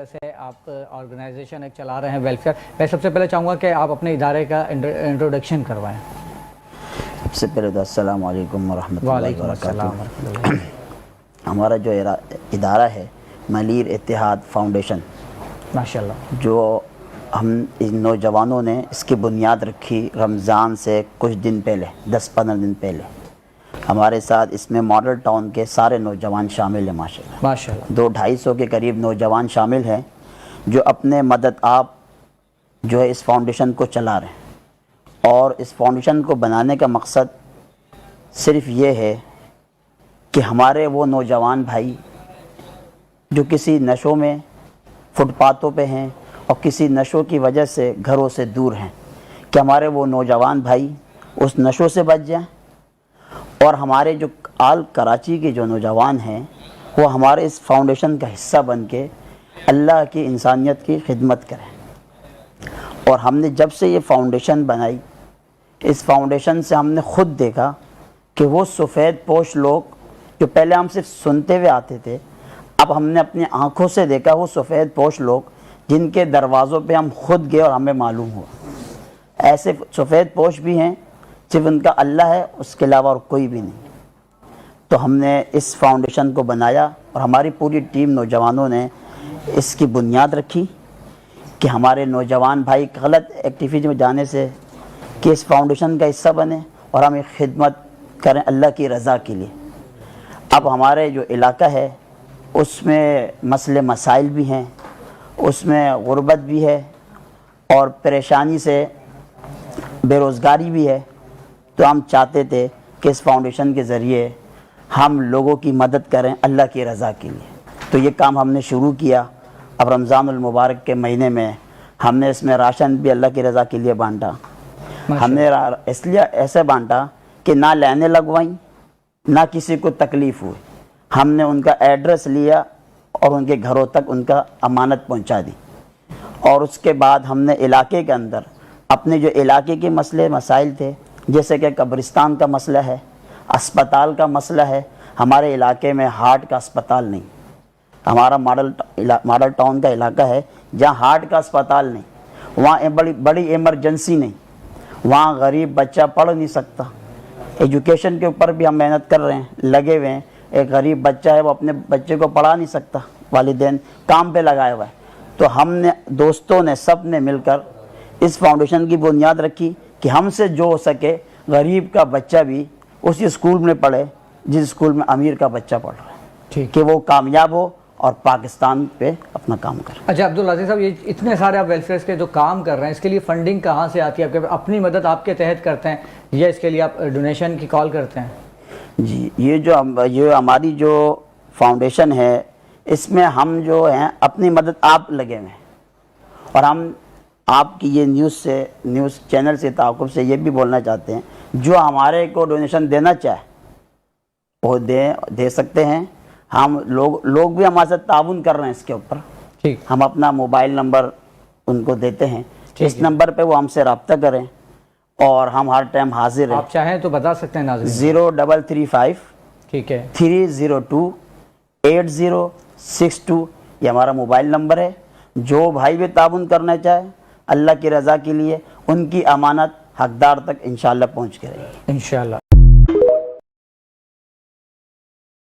سے آپ آرگنائزیشن ایک چلا رہے ہیں ویلفیئر. میں سب سے پہلے چاہوں گا کہ آپ اپنے ادارے کا انٹروڈکشن کروائیں. سب سے پہلے تو السلام علیکم ورحمۃ اللہ وعلیکم وبرکاتہ. السلام ورحمۃ اللہ. ہمارا جو ادارہ ہے منیر اتحاد فاؤنڈیشن، ماشاء اللہ، جو ہم ان نوجوانوں نے اس کی بنیاد رکھی رمضان سے کچھ دن پہلے، 10-15 دن پہلے. ہمارے ساتھ اس میں ماڈل ٹاؤن کے سارے نوجوان شامل ہیں. ماشاء اللہ 200-250 کے قریب نوجوان شامل ہیں جو اپنے مدد آپ جو ہے اس فاؤنڈیشن کو چلا رہے ہیں. اور اس فاؤنڈیشن کو بنانے کا مقصد صرف یہ ہے کہ ہمارے وہ نوجوان بھائی جو کسی نشوں میں فٹ پاتھوں پہ ہیں اور کسی نشوں کی وجہ سے گھروں سے دور ہیں، کہ ہمارے وہ نوجوان بھائی اس نشوں سے بچ جائیں، اور ہمارے جو آل کراچی کے جو نوجوان ہیں وہ ہمارے اس فاؤنڈیشن کا حصہ بن کے اللہ کی انسانیت کی خدمت کریں. اور ہم نے جب سے یہ فاؤنڈیشن بنائی، اس فاؤنڈیشن سے ہم نے خود دیکھا کہ وہ سفید پوش لوگ جو پہلے ہم صرف سنتے ہوئے آتے تھے، اب ہم نے اپنی آنکھوں سے دیکھا وہ سفید پوش لوگ جن کے دروازوں پہ ہم خود گئے اور ہمیں معلوم ہوا. ایسے سفید پوش بھی ہیں صرف ان کا اللہ ہے، اس کے علاوہ اور کوئی بھی نہیں. تو ہم نے اس فاؤنڈیشن کو بنایا اور ہماری پوری ٹیم نوجوانوں نے اس کی بنیاد رکھی کہ ہمارے نوجوان بھائی غلط ایکٹیویٹی میں جانے سے کہ اس فاؤنڈیشن کا حصہ بنے اور ہم ایک خدمت کریں اللہ کی رضا کے لیے. اب ہمارے جو علاقہ ہے اس میں مسئلے مسائل بھی ہیں، اس میں غربت بھی ہے اور پریشانی سے بے روزگاری بھی ہے. تو ہم چاہتے تھے کہ اس فاؤنڈیشن کے ذریعے ہم لوگوں کی مدد کریں اللہ کی رضا کے لیے. تو یہ کام ہم نے شروع کیا. اب رمضان المبارک کے مہینے میں ہم نے اس میں راشن بھی اللہ کی رضا کے لیے بانٹا. ہم نے اس لیے ایسے بانٹا کہ نہ لائنیں لگوائیں نہ کسی کو تکلیف ہوئی. ہم نے ان کا ایڈریس لیا اور ان کے گھروں تک ان کا امانت پہنچا دی. اور اس کے بعد ہم نے علاقے کے اندر اپنے جو علاقے کے مسئلے مسائل تھے، جیسے کہ قبرستان کا مسئلہ ہے، اسپتال کا مسئلہ ہے. ہمارے علاقے میں ہارٹ کا اسپتال نہیں. ہمارا ماڈل ٹاؤن کا علاقہ ہے جہاں ہارٹ کا اسپتال نہیں، وہاں بڑی ایمرجنسی نہیں، وہاں غریب بچہ پڑھ نہیں سکتا. ایجوکیشن کے اوپر بھی ہم محنت کر رہے ہیں، لگے ہوئے ہیں. ایک غریب بچہ ہے وہ اپنے بچے کو پڑھا نہیں سکتا، والدین کام پہ لگائے ہوا ہے. تو ہم نے دوستوں نے سب نے مل کر اس فاؤنڈیشن کی بنیاد رکھی کہ ہم سے جو ہو سکے غریب کا بچہ بھی اسی اسکول میں پڑھے جس اسکول میں امیر کا بچہ پڑھ رہا ہے، کہ وہ کامیاب ہو اور پاکستان پہ اپنا کام کرے. اچھا عبدالعزیز صاحب، یہ اتنے سارے آپ ویلفیئر کے جو کام کر رہے ہیں، اس کے لیے فنڈنگ کہاں سے آتی ہے؟ آپ اپنی مدد آپ کے تحت کرتے ہیں یا اس کے لیے آپ ڈونیشن کی کال کرتے ہیں؟ جی، یہ ہماری جو فاؤنڈیشن ہے اس میں ہم جو ہیں اپنی مدد آپ لگے ہوئے ہیں. اور ہم آپ کی یہ نیوز چینل سے تعاقب سے یہ بھی بولنا چاہتے ہیں، جو ہمارے کو ڈونیشن دینا چاہے وہ دے سکتے ہیں. ہم لوگ بھی ہمارے ساتھ تعاون کر رہے ہیں اس کے اوپر. ہم اپنا موبائل نمبر ان کو دیتے ہیں، اس نمبر پہ وہ ہم سے رابطہ کریں اور ہم ہر ٹائم حاضر ہیں. آپ چاہیں تو بتا سکتے ہیں ناظرین. 0335 ٹھیک ہے 302 8062 یہ ہمارا موبائل نمبر ہے. جو بھائی بھی تعاون کرنا چاہے اللہ کی رضا کے لیے، ان کی امانت حقدار تک انشاءاللہ پہنچ کے رہے گی. انشاءاللہ.